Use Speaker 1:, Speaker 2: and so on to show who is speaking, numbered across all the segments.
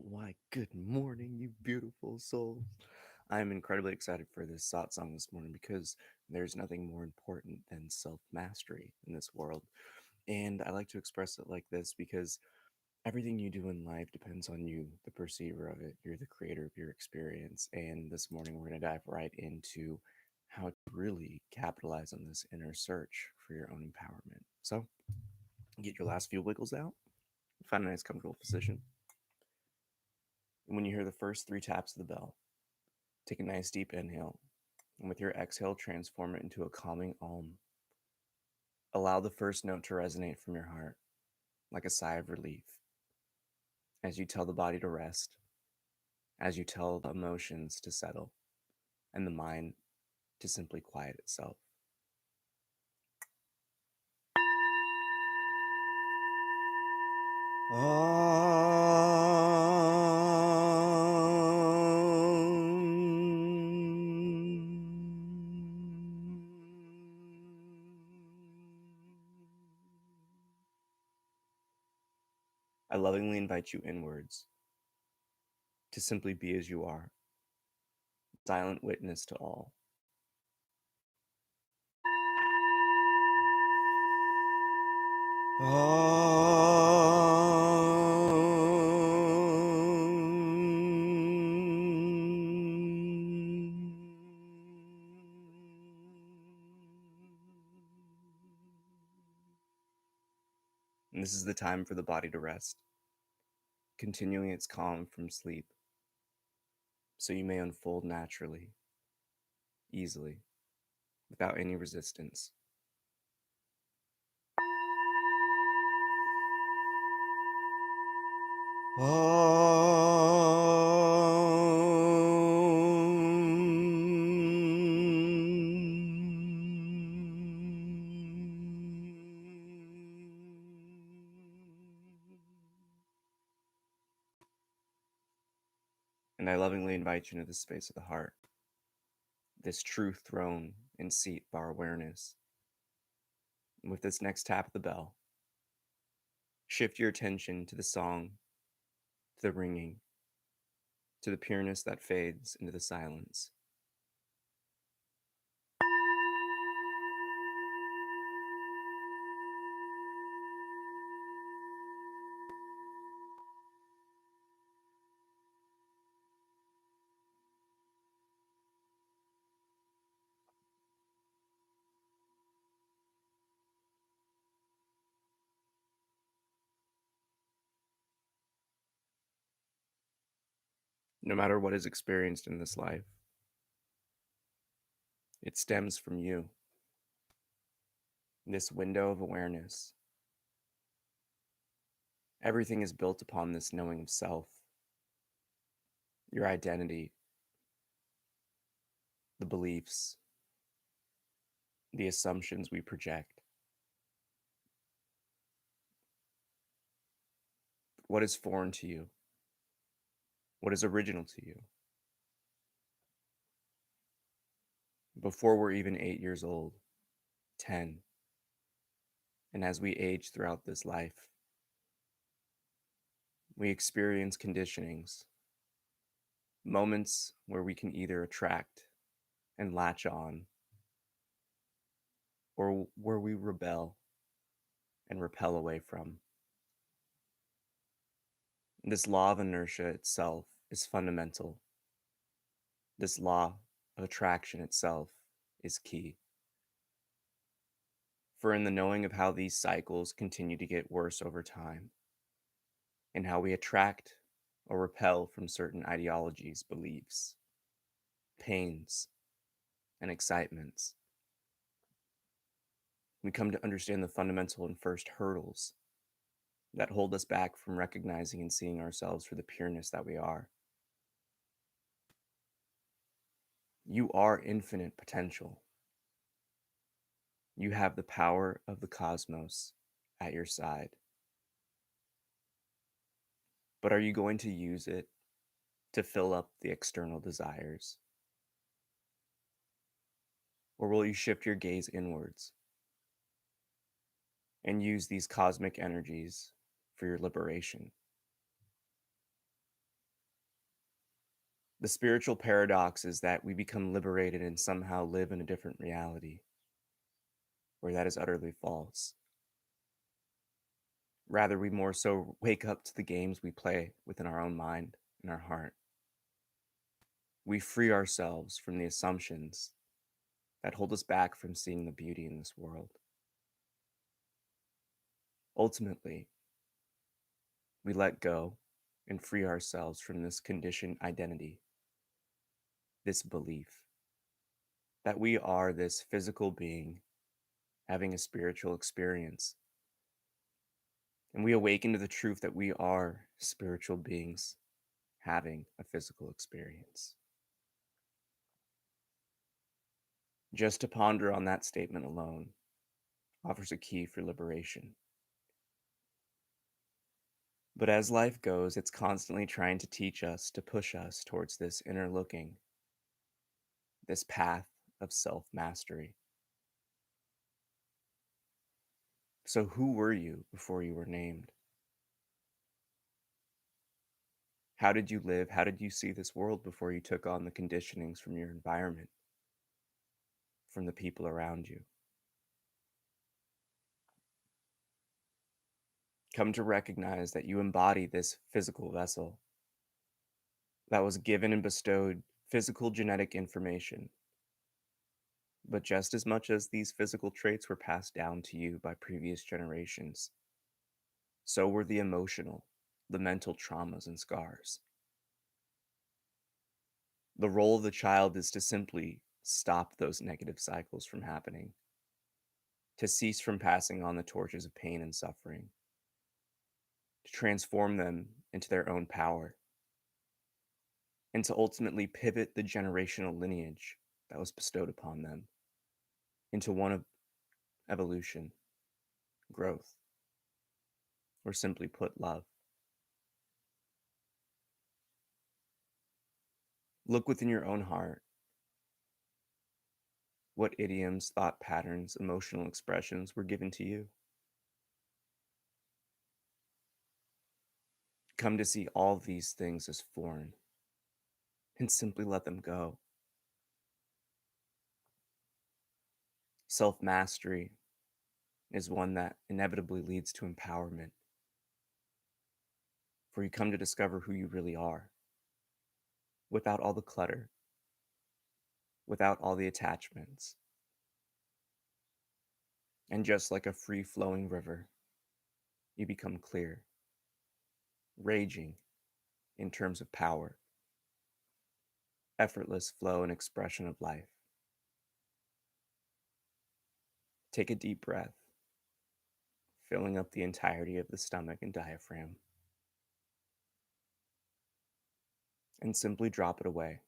Speaker 1: Why, good morning, you beautiful souls. I am incredibly excited for this satsang this morning because there's nothing more important than self mastery in this world. And I like to express it like this because everything you do in life depends on you, the perceiver of it. You're the creator of your experience. And this morning, we're going to dive right into how to really capitalize on this inner search for your own empowerment. So, get your last few wiggles out, find a nice, comfortable position. And when you hear the first three taps of the bell, take a nice deep inhale, and with your exhale, transform it into a calming Om. Allow the first note to resonate from your heart like a sigh of relief as you tell the body to rest, as you tell the emotions to settle, and the mind to simply quiet itself. I lovingly invite you inwards to simply be as you are, silent witness to all. And this is the time for the body to rest, continuing its calm from sleep, so you may unfold naturally, easily, without any resistance. And I lovingly invite you into the space of the heart, this true throne and seat of our awareness. And with this next tap of the bell, shift your attention to the song, to the ringing, to the pureness that fades into the silence. No matter what is experienced in this life, it stems from you. This window of awareness. Everything is built upon this knowing of self, your identity, the beliefs, the assumptions we project. What is foreign to you? What is original to you? Before we're even 8 years old, 10, and as we age throughout this life, we experience conditionings, moments where we can either attract and latch on, or where we rebel and repel away from. This law of inertia itself is fundamental. This law of attraction itself is key. For in the knowing of how these cycles continue to get worse over time, and how we attract or repel from certain ideologies, beliefs, pains, and excitements, we come to understand the fundamental and first hurdles that hold us back from recognizing and seeing ourselves for the pureness that we are. You are infinite potential. You have the power of the cosmos at your side. But are you going to use it to fill up the external desires? Or will you shift your gaze inwards and use these cosmic energies for your liberation? The spiritual paradox is that we become liberated and somehow live in a different reality, where that is utterly false. Rather, we more so wake up to the games we play within our own mind and our heart. We free ourselves from the assumptions that hold us back from seeing the beauty in this world. Ultimately, we let go and free ourselves from this conditioned identity, this belief that we are this physical being having a spiritual experience. And we awaken to the truth that we are spiritual beings having a physical experience. Just to ponder on that statement alone offers a key for liberation. But as life goes, it's constantly trying to teach us, to push us towards this inner looking, this path of self mastery. So, who were you before you were named? How did you live? How did you see this world before you took on the conditionings from your environment, from the people around you? Come to recognize that you embody this physical vessel that was given and bestowed physical genetic information. But just as much as these physical traits were passed down to you by previous generations, so were the emotional, the mental traumas and scars. The role of the child is to simply stop those negative cycles from happening, to cease from passing on the torches of pain and suffering, to transform them into their own power, and to ultimately pivot the generational lineage that was bestowed upon them into one of evolution, growth, or simply put, love. Look within your own heart. What idioms, thought patterns, emotional expressions were given to you? Come to see all these things as foreign and simply let them go. Self mastery is one that inevitably leads to empowerment, for you come to discover who you really are without all the clutter, without all the attachments. And just like a free flowing river, you become clear, raging in terms of power, effortless flow and expression of life. Take a deep breath, filling up the entirety of the stomach and diaphragm, and simply drop it away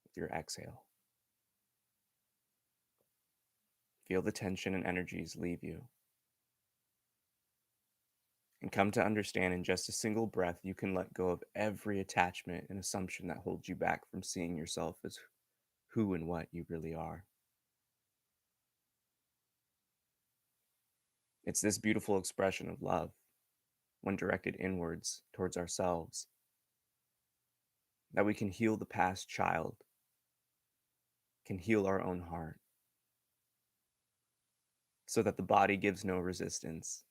Speaker 1: with your exhale. Feel the tension and energies leave you. And come to understand in just a single breath, you can let go of every attachment and assumption that holds you back from seeing yourself as who and what you really are. It's this beautiful expression of love, when directed inwards towards ourselves, that we can heal the past child, can heal our own heart, so that the body gives no resistance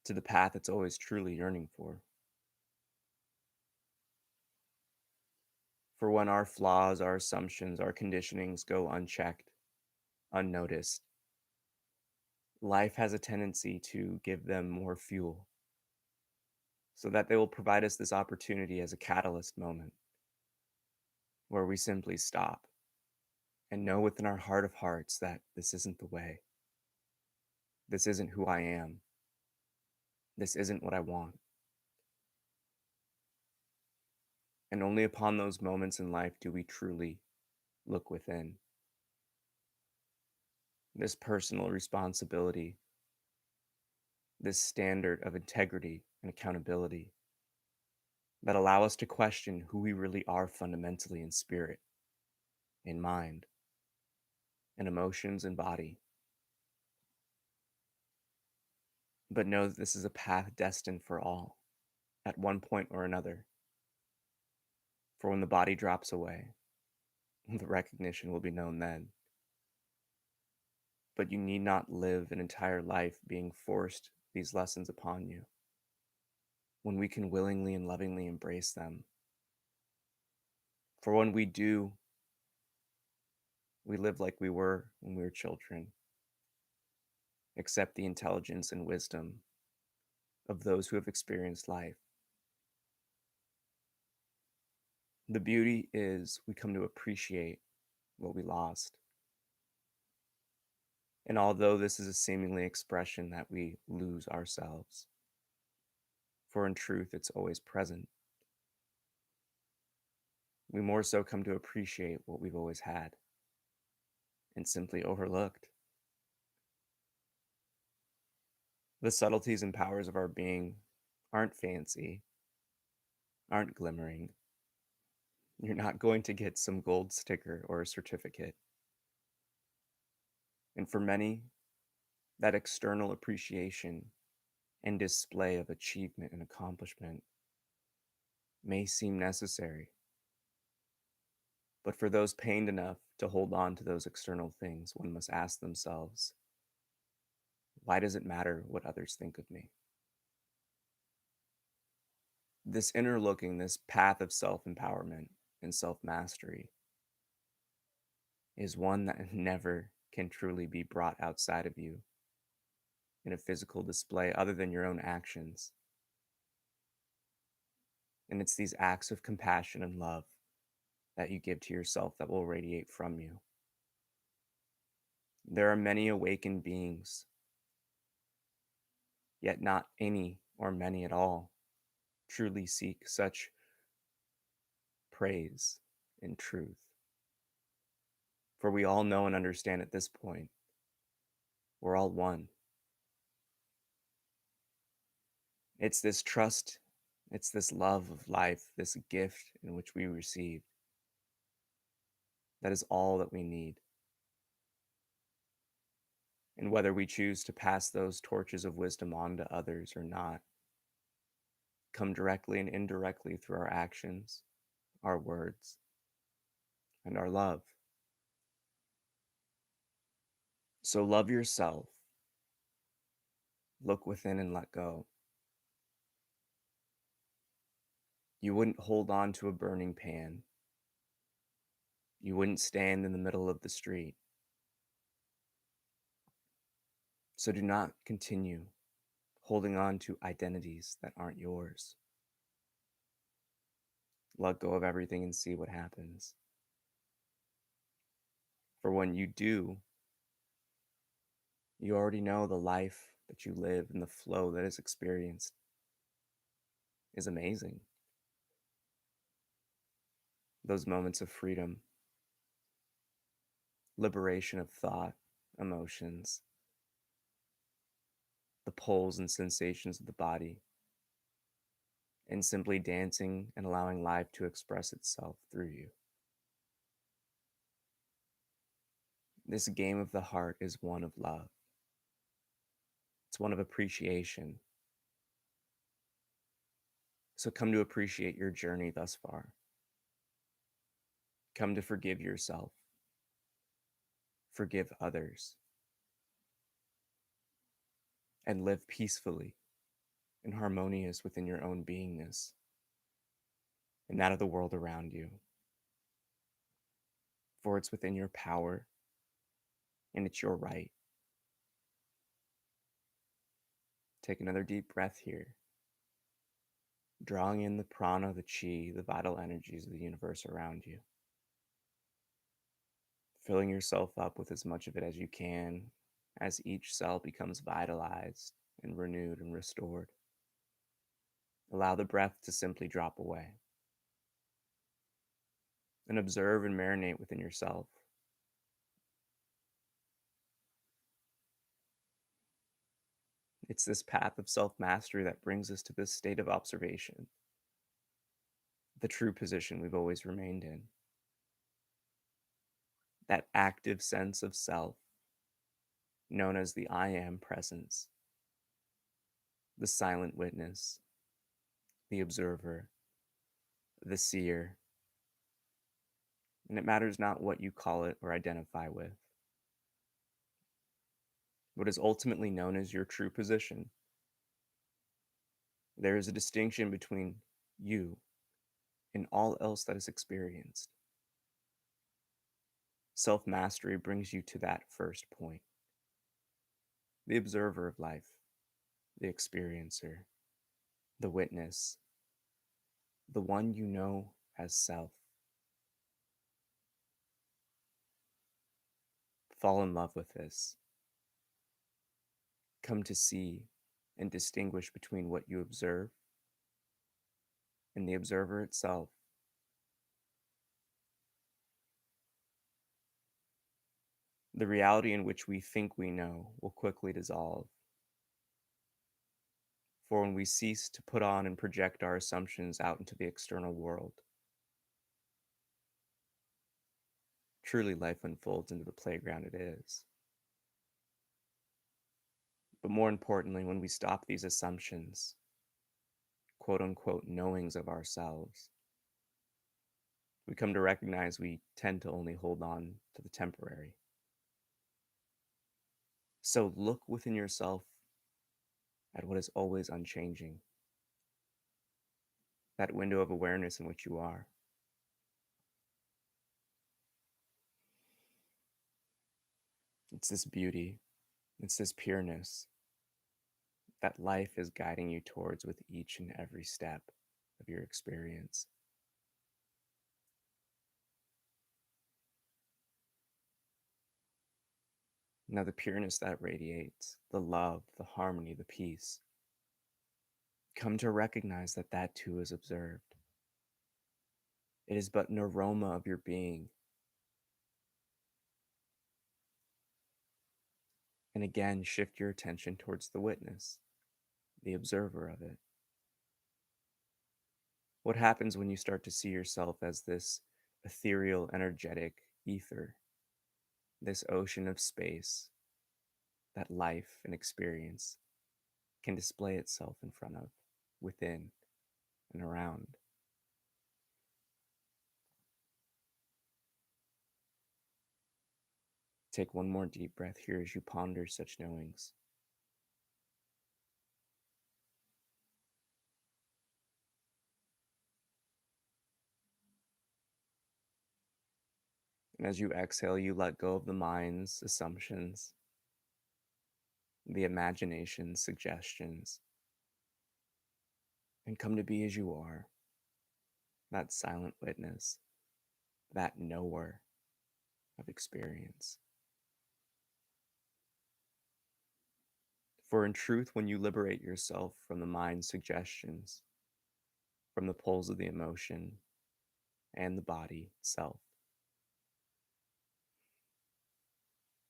Speaker 1: to the path it's always truly yearning for. For when our flaws, our assumptions, our conditionings go unchecked, unnoticed, life has a tendency to give them more fuel, so that they will provide us this opportunity as a catalyst moment where we simply stop and know within our heart of hearts that this isn't the way. This isn't who I am. This isn't what I want. And only upon those moments in life do we truly look within. This personal responsibility, this standard of integrity and accountability that allow us to question who we really are fundamentally in spirit, in mind, in emotions and body. But know that this is a path destined for all at one point or another. For when the body drops away, the recognition will be known then. But you need not live an entire life being forced these lessons upon you, when we can willingly and lovingly embrace them. For when we do, we live like we were when we were children, accept the intelligence and wisdom of those who have experienced life. The beauty is we come to appreciate what we lost. And although this is a seemingly expression that we lose ourselves, for in truth it's always present, we more so come to appreciate what we've always had and simply overlooked. The subtleties and powers of our being aren't fancy, aren't glimmering. You're not going to get some gold sticker or a certificate. And for many, that external appreciation and display of achievement and accomplishment may seem necessary. But for those pained enough to hold on to those external things, one must ask themselves, why does it matter what others think of me? This inner looking, this path of self-empowerment and self-mastery is one that never can truly be brought outside of you in a physical display other than your own actions. And it's these acts of compassion and love that you give to yourself that will radiate from you. There are many awakened beings, yet not any or many at all truly seek such praise and truth. For we all know and understand at this point, we're all one. It's this trust, it's this love of life, this gift in which we receive. That is all that we need. And whether we choose to pass those torches of wisdom on to others or not, come directly and indirectly through our actions, our words, and our love. So love yourself, look within and let go. You wouldn't hold on to a burning pan. You wouldn't stand in the middle of the street. So do not continue holding on to identities that aren't yours. Let go of everything and see what happens. For when you do, you already know the life that you live and the flow that is experienced is amazing. Those moments of freedom, liberation of thought, emotions, the pulls and sensations of the body, and simply dancing and allowing life to express itself through you. This game of the heart is one of love. It's one of appreciation. So come to appreciate your journey thus far. Come to forgive yourself. Forgive others. And live peacefully and harmonious within your own beingness and that of the world around you. For it's within your power and it's your right. Take another deep breath here, drawing in the prana, the chi, the vital energies of the universe around you. Filling yourself up with as much of it as you can as each cell becomes vitalized and renewed and restored. Allow the breath to simply drop away. And observe and marinate within yourself. It's this path of self-mastery that brings us to this state of observation, the true position we've always remained in. That active sense of self, known as the I am presence, the silent witness, the observer, the seer, And it matters not what you call it or identify with. What is ultimately known as your true position. There is a distinction between you and all else that is experienced. Self-mastery brings you to that first point. The observer of life, the experiencer, the witness, the one you know as self. Fall in love with this. Come to see and distinguish between what you observe and the observer itself. The reality in which we think we know will quickly dissolve. For when we cease to put on and project our assumptions out into the external world, truly life unfolds into the playground it is. But more importantly, when we stop these assumptions, quote unquote knowings of ourselves, we come to recognize we tend to only hold on to the temporary. So look within yourself at what is always unchanging, that window of awareness in which you are. It's this beauty, it's this pureness that life is guiding you towards with each and every step of your experience. Now, the pureness that radiates, the love, the harmony, the peace, come to recognize that that too is observed. It is but an aroma of your being. And again, shift your attention towards the witness, the observer of it. What happens when you start to see yourself as this ethereal, energetic ether, this ocean of space that life and experience can display itself in front of, within, and around? Take one more deep breath here as you ponder such knowings. And as you exhale, you let go of the mind's assumptions, the imagination's suggestions, and come to be as you are, that silent witness, that knower of experience. For in truth, when you liberate yourself from the mind's suggestions, from the pulls of the emotion and the body itself,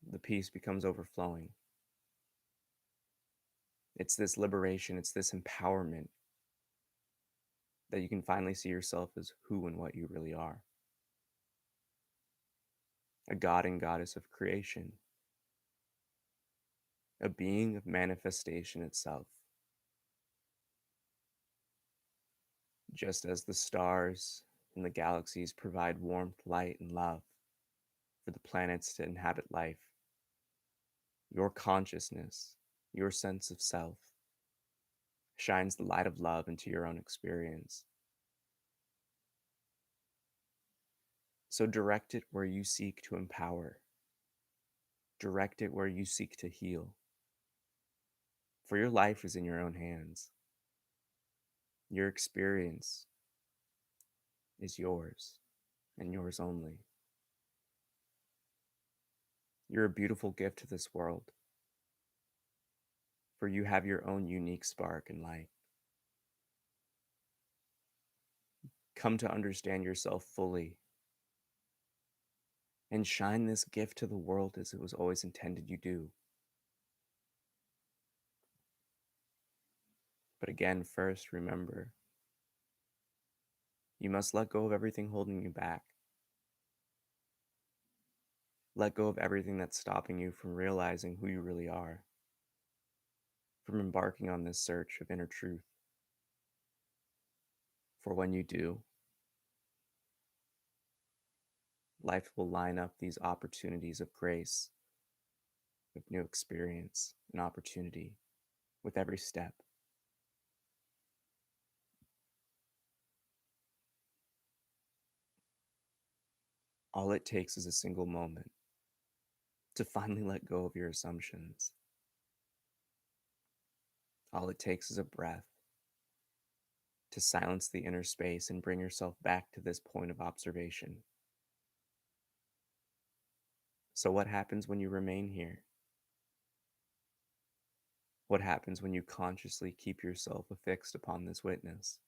Speaker 1: the peace becomes overflowing. It's this liberation, it's this empowerment that you can finally see yourself as who and what you really are. A god and goddess of creation, a being of manifestation itself. Just as the stars and the galaxies provide warmth, light, and love for the planets to inhabit life, your consciousness, your sense of self, shines the light of love into your own experience. So direct it where you seek to empower. Direct it where you seek to heal. For your life is in your own hands. Your experience is yours and yours only. You're a beautiful gift to this world, for you have your own unique spark and light. Come to understand yourself fully and shine this gift to the world as it was always intended you do. But again, first, remember, you must let go of everything holding you back. Let go of everything that's stopping you from realizing who you really are, from embarking on this search of inner truth. For when you do, life will line up these opportunities of grace, of new experience and opportunity with every step. All it takes is a single moment to finally let go of your assumptions. All it takes is a breath to silence the inner space and bring yourself back to this point of observation. So, what happens when you remain here? What happens when you consciously keep yourself affixed upon this witness?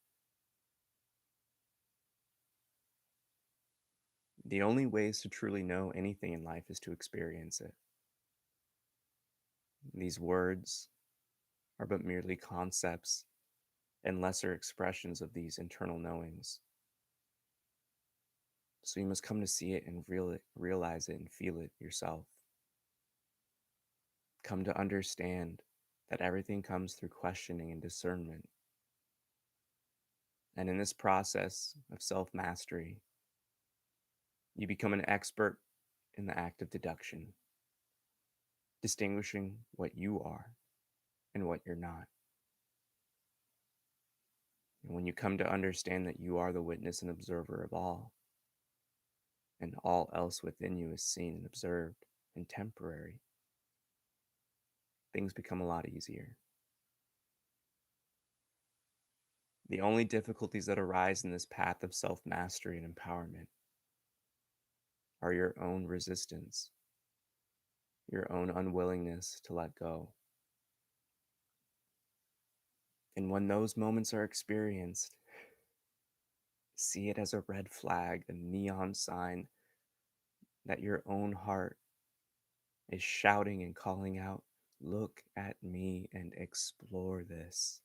Speaker 1: The only ways to truly know anything in life is to experience it. These words are but merely concepts and lesser expressions of these internal knowings. So you must come to see it and realize it and feel it yourself. Come to understand that everything comes through questioning and discernment. And in this process of self-mastery, you become an expert in the act of deduction, distinguishing what you are and what you're not. And when you come to understand that you are the witness and observer of all, and all else within you is seen and observed and temporary, things become a lot easier. The only difficulties that arise in this path of self-mastery and empowerment are your own resistance, your own unwillingness to let go. And when those moments are experienced, see it as a red flag, a neon sign that your own heart is shouting and calling out, "Look at me and explore this."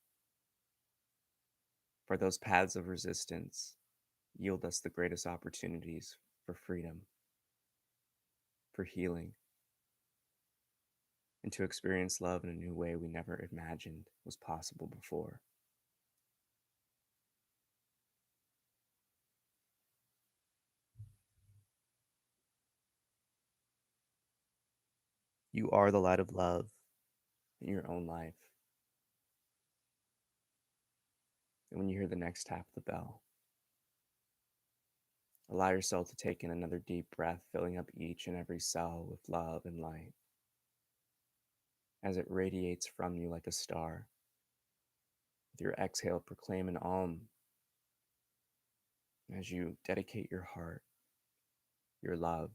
Speaker 1: For those paths of resistance yield us the greatest opportunities for freedom, for healing, and to experience love in a new way we never imagined was possible before. You are the light of love in your own life. And when you hear the next tap of the bell, allow yourself to take in another deep breath, filling up each and every cell with love and light as it radiates from you like a star. With your exhale, proclaim an Om as you dedicate your heart, your love,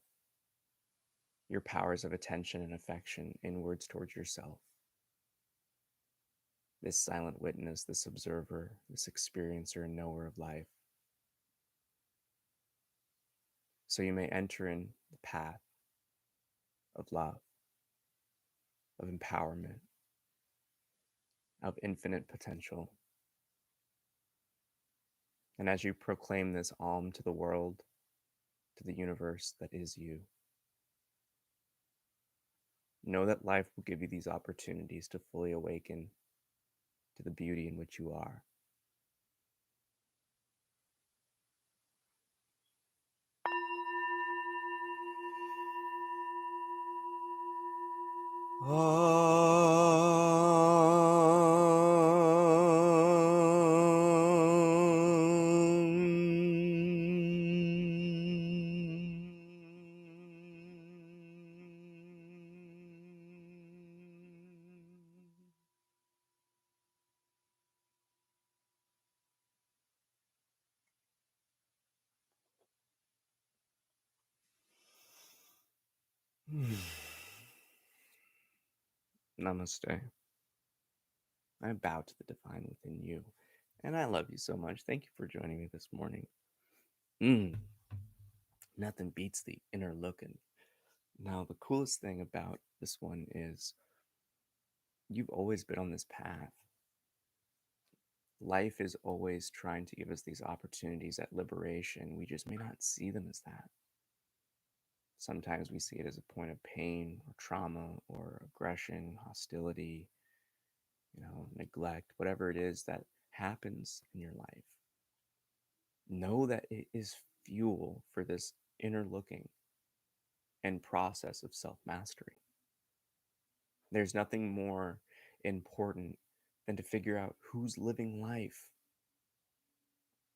Speaker 1: your powers of attention and affection inwards towards yourself. This silent witness, this observer, this experiencer and knower of life. So you may enter in the path of love, of empowerment, of infinite potential. And as you proclaim this Om to the world, to the universe that is you, know that life will give you these opportunities to fully awaken to the beauty in which you are. Namaste. I bow to the divine within you, and I love you so much. Thank you for joining me this morning. Nothing beats the inner looking. Now, the coolest thing about this one is you've always been on this path. Life is always trying to give us these opportunities at liberation. We just may not see them as that. Sometimes we see it as a point of pain or trauma or aggression, hostility, neglect, whatever it is that happens in your life. Know that it is fuel for this inner looking and process of self mastery. There's nothing more important than to figure out who's living life.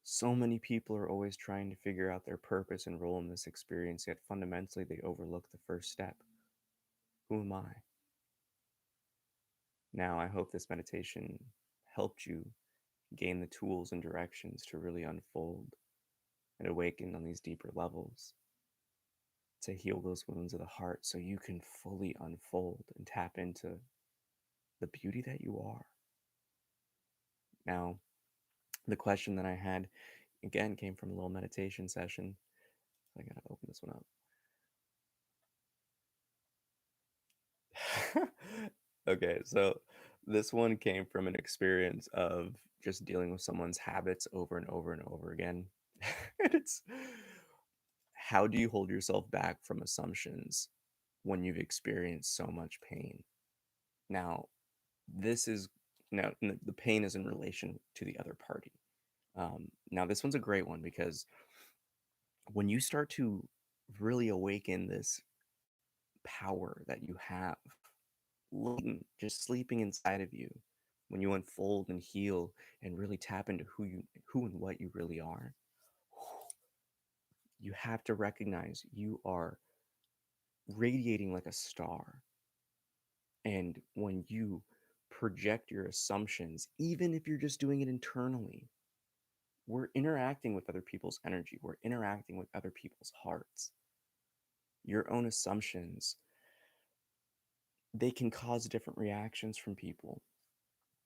Speaker 1: So many people are always trying to figure out their purpose and role in this experience, yet fundamentally they overlook the first step. Who am I? Now, I hope this meditation helped you gain the tools and directions to really unfold and awaken on these deeper levels, to heal those wounds of the heart so you can fully unfold and tap into the beauty that you are. Now, the question that I had again came from a little meditation session. I gotta open this one up. Okay, so this one came from an experience of just dealing with someone's habits over and over and over again. And it's, how do you hold yourself back from assumptions when you've experienced so much pain? Now, this is now the pain is in relation to the other party. Now, this one's a great one because when you start to really awaken this power that you have latent, just sleeping inside of you, when you unfold and heal and really tap into who and what you really are, you have to recognize you are radiating like a star. And when you project your assumptions, even if you're just doing it internally, we're interacting with other people's energy, we're interacting with other people's hearts. Your own assumptions, they can cause different reactions from people.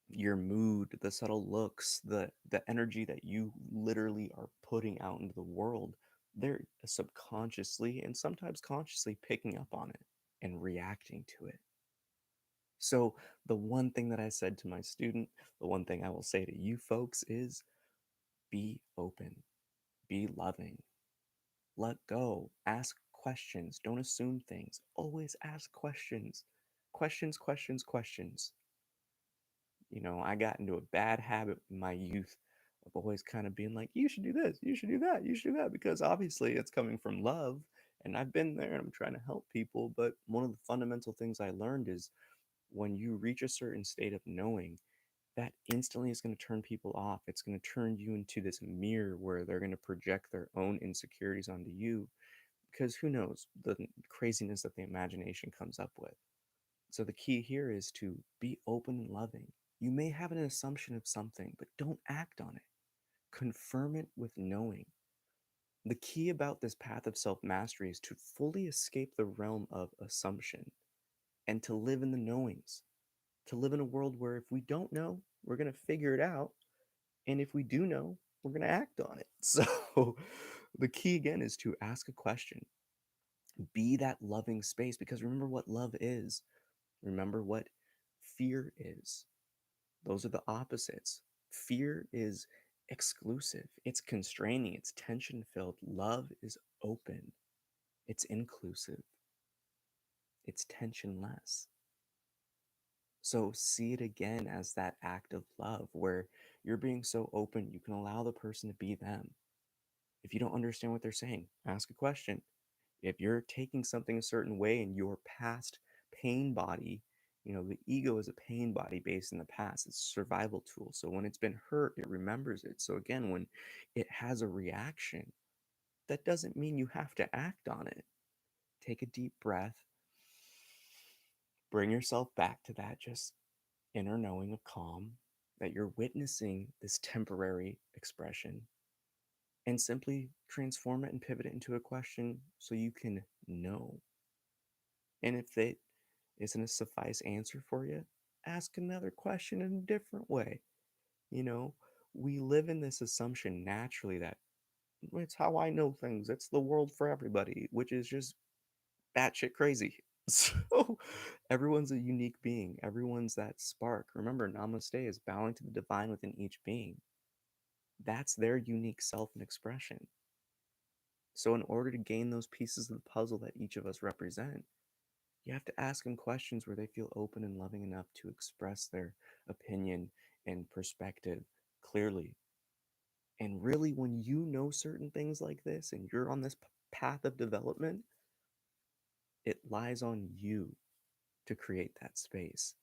Speaker 1: Your mood, the subtle looks, the energy that you literally are putting out into the world, they're subconsciously and sometimes consciously picking up on it and reacting to it. So the one thing that I said to my student, the one thing I will say to you folks is be open, be loving, let go, ask questions, don't assume things, always ask questions. Questions, questions, questions. You know, I got into a bad habit in my youth of always kind of being like, you should do this, you should do that, you should do that, because obviously it's coming from love. And I've been there and I'm trying to help people. But one of the fundamental things I learned is when you reach a certain state of knowing, that instantly is going to turn people off. It's going to turn you into this mirror where they're going to project their own insecurities onto you. Because who knows the craziness that the imagination comes up with. So the key here is to be open and loving. You may have an assumption of something, but don't act on it. Confirm it with knowing. The key about this path of self mastery is to fully escape the realm of assumption and to live in the knowings, to live in a world where if we don't know, we're going to figure it out. And if we do know, we're going to act on it. So the key again is to ask a question, be that loving space, because remember what love is, remember what fear is. Those are the opposites. Fear is exclusive, it's constraining, it's tension filled. Love is open, it's inclusive, it's tensionless. So see it again as that act of love where you're being so open, you can allow the person to be them. If you don't understand what they're saying, ask a question. If you're taking something a certain way in your past pain body, you know, the ego is a pain body based in the past. It's a survival tool. So when it's been hurt, it remembers it. So again, when it has a reaction, that doesn't mean you have to act on it. Take a deep breath, bring yourself back to that just inner knowing of calm, that you're witnessing this temporary expression, and simply transform it and pivot it into a question so you can know. And if it isn't a suffice answer for you, ask another question in a different way. You know, we live in this assumption naturally that it's how I know things, it's the world for everybody, which is just batshit crazy. So everyone's a unique being, everyone's that spark. Remember, namaste is bowing to the divine within each being. That's their unique self and expression. So, in order to gain those pieces of the puzzle that each of us represent, you have to ask them questions where they feel open and loving enough to express their opinion and perspective clearly. And really, when you know certain things like this and you're on this path of development, it lies on you to create that space.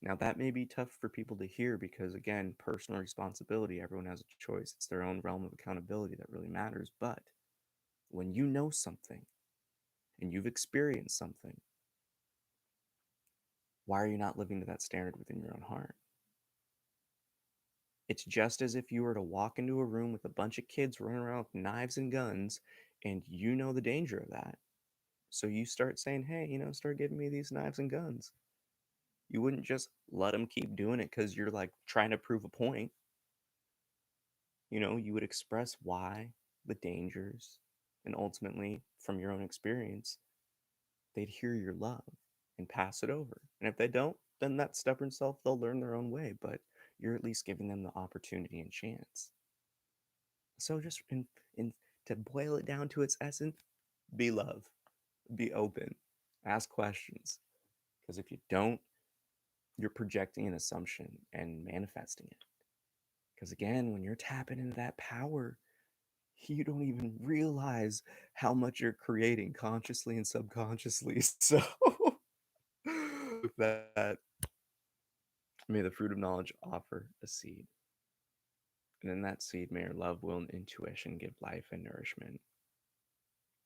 Speaker 1: Now, that may be tough for people to hear because, again, personal responsibility, everyone has a choice. It's their own realm of accountability that really matters. But when you know something and you've experienced something, why are you not living to that standard within your own heart? It's just as if you were to walk into a room with a bunch of kids running around with knives and guns, and you know the danger of that. So you start saying, hey, start giving me these knives and guns. You wouldn't just let them keep doing it because you're like trying to prove a point. You would express why, the dangers, and ultimately, from your own experience, they'd hear your love and pass it over. And if they don't, then that stubborn self, they'll learn their own way, but you're at least giving them the opportunity and chance. So just in to boil it down to its essence, be love, be open, ask questions. Because if you don't, you're projecting an assumption and manifesting it. Because again, when you're tapping into that power, you don't even realize how much you're creating consciously and subconsciously. So, with that, may the fruit of knowledge offer a seed. And in that seed, may your love, will, and intuition give life and nourishment.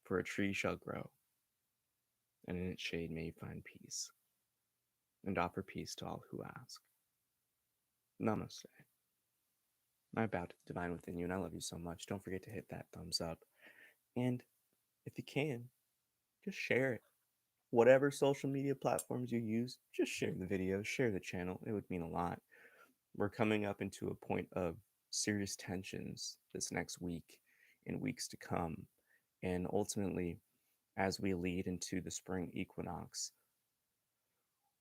Speaker 1: For a tree shall grow, and in its shade may you find peace, and offer peace to all who ask. Namaste. I bow to the divine within you, and I love you so much. Don't forget to hit that thumbs up. And if you can, just share it. Whatever social media platforms you use, just share the video, share the channel. It would mean a lot. We're coming up into a point of serious tensions this next week and weeks to come. And ultimately, as we lead into the spring equinox,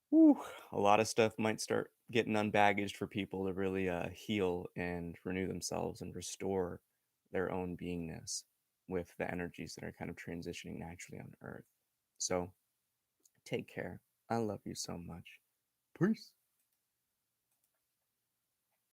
Speaker 1: whew, a lot of stuff might start getting unbaggaged for people to really heal and renew themselves and restore their own beingness with the energies that are kind of transitioning naturally on Earth. So take care. I love you so much. Peace.